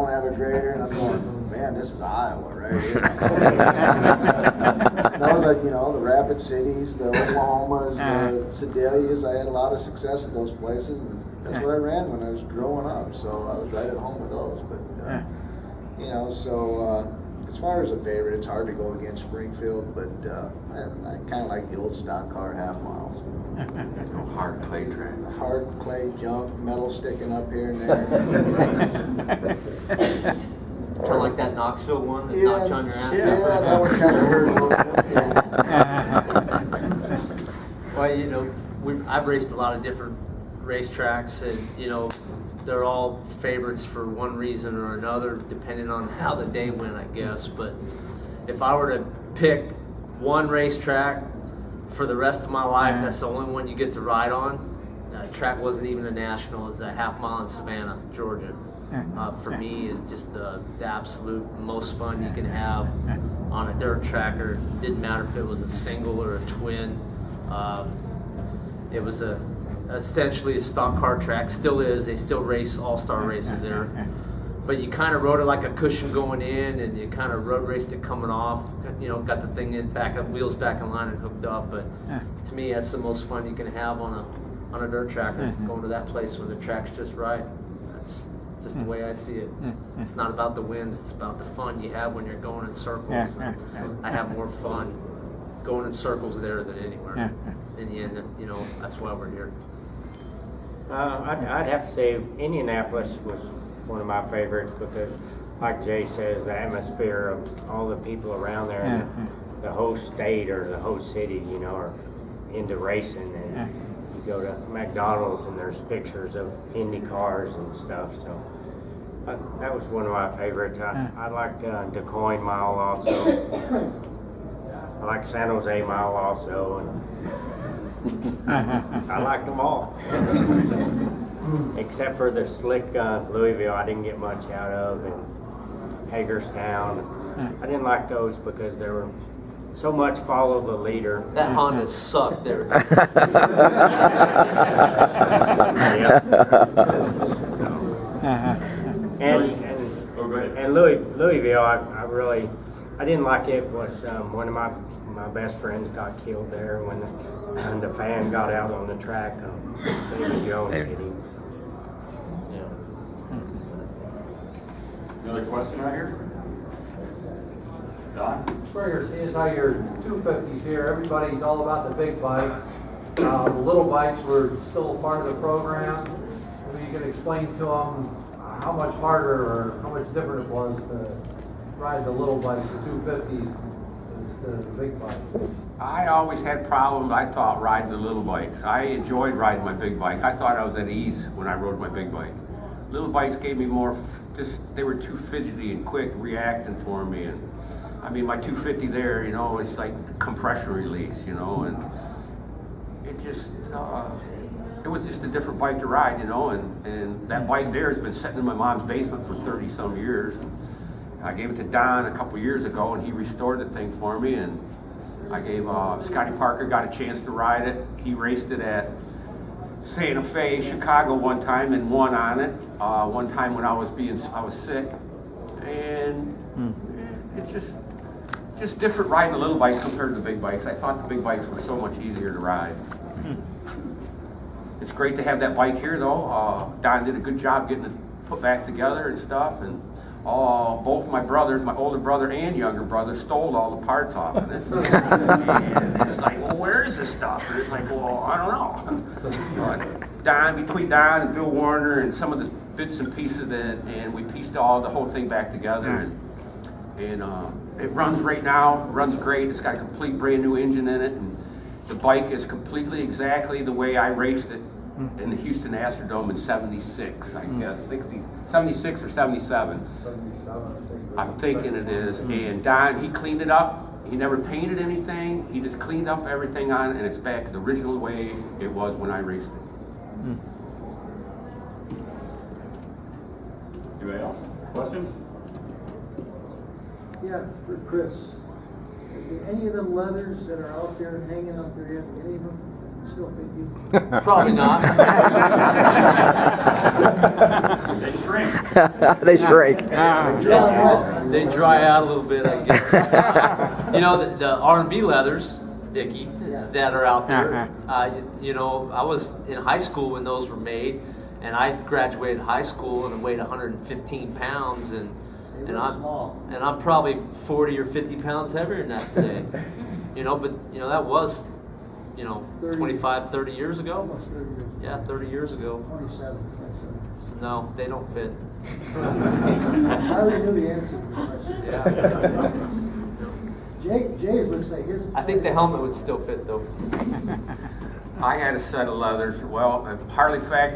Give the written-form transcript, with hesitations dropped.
don't have a grader, and I'm going, man, this is Iowa, right here. And I was like, you know, the Rapid Cities, the Oklahomas, the Sedalias, I had a lot of success at those places, and that's what I ran when I was growing up, so I was right at home with those. But, you know, so as far as a favorite, it's hard to go against Springfield, but I kind of like the old stock car half miles. Hard clay track. Hard clay junk, metal sticking up here and there. Kind of like that Knoxville one that knocked you on your ass. Yeah, that one kind of hurt a little bit. Well, you know, I've raced a lot of different racetracks, and you know, they're all favorites for one reason or another, depending on how the day went, I guess. But if I were to pick one racetrack for the rest of my life, that's the only one you get to ride on. The track wasn't even a national. It was a half mile in Savannah, Georgia. For me, is just the absolute most fun you can have on a dirt tracker. Didn't matter if it was a single or a twin. It was essentially a stock car track. Still is. They still race all-star races there. But you kind of rode it like a cushion going in, and you kind of road raced it coming off. You know, got the thing in back up, wheels back in line and hooked up. But to me, that's the most fun you can have on a dirt tracker. Going to that place where the track's just right. That's just the way I see it. It's not about the wins. It's about the fun you have when you're going in circles. And I have more fun going in circles there than anywhere. In the end, you know, that's why we're here. I'd have to say Indianapolis was one of my favorites because, like Jay says, the atmosphere of all the people around there, and the host state or the host city, you know, are into racing. And you go to McDonald's and there's pictures of Indy cars and stuff. So that was one of my favorites. I liked DuQuoin Mile also. I liked San Jose Mile also. And I liked them all. Except for the slick Louisville, I didn't get much out of, and Hagerstown. I didn't like those because they were so much follow the leader. That Honda sucked there. And Louisville, I didn't like it. Was one of my best friends got killed there when the fan got out on the track. David Jones hit him. So. Another question right here? Don? Springer, seeing as how you're 250s here, everybody's all about the big bikes. The little bikes were still a part of the program. Maybe you can explain to them how much harder or how much different it was to ride the little bikes, the 250s, instead of the big bike. I always had problems, I thought, riding the little bikes. I enjoyed riding my big bike. I thought I was at ease when I rode my big bike. Little bikes gave me more, they were too fidgety and quick reacting for me. And I mean, my 250 there, you know, it's like compression release, you know, and it just, it was just a different bike to ride, you know, and that bike there has been sitting in my mom's basement for 30 some years. And I gave it to Don a couple years ago, and he restored the thing for me, and I gave Scotty Parker got a chance to ride it. He raced it at Santa Fe, Chicago one time and won on it. One time when I was sick, and it's just different riding a little bike compared to the big bikes. I thought the big bikes were so much easier to ride. It's great to have that bike here, though. Don did a good job getting it put back together and stuff, and both my brothers, my older brother and younger brother, stole all the parts off of it. And it's like, well, where is this stuff? And it's like, well, I don't know. Between Don and Bill Warner and some of the bits and pieces and we pieced the whole thing back together. And it runs right now, runs great. It's got a complete brand new engine in it. And the bike is completely exactly the way I raced it in the Houston Astrodome in 76, I guess, 76 or 77. I'm thinking it is. And Don, he cleaned it up. He never painted anything. He just cleaned up everything on it, and it's back the original way it was when I raced it. Anybody else? Questions? Yeah, for Chris. Any of them leathers that are out there hanging up there, any of them still fit you? Probably not. They shrink. They shrink. They dry out a little bit, I guess. You know, the R&B leathers, Dickie, that are out there. You know, I was in high school when those were made, and I graduated high school and weighed 115 pounds, and I'm probably 40 or 50 pounds heavier than that today. You know, but you know that was, you know, 25, 30 years ago. Almost 30 years. Yeah, 30 years ago. 27. So no, they don't fit. I already knew the answer to the question. Jay's looks like his. I think the helmet would still fit though. I had a set of leathers. Well, Harley Factory.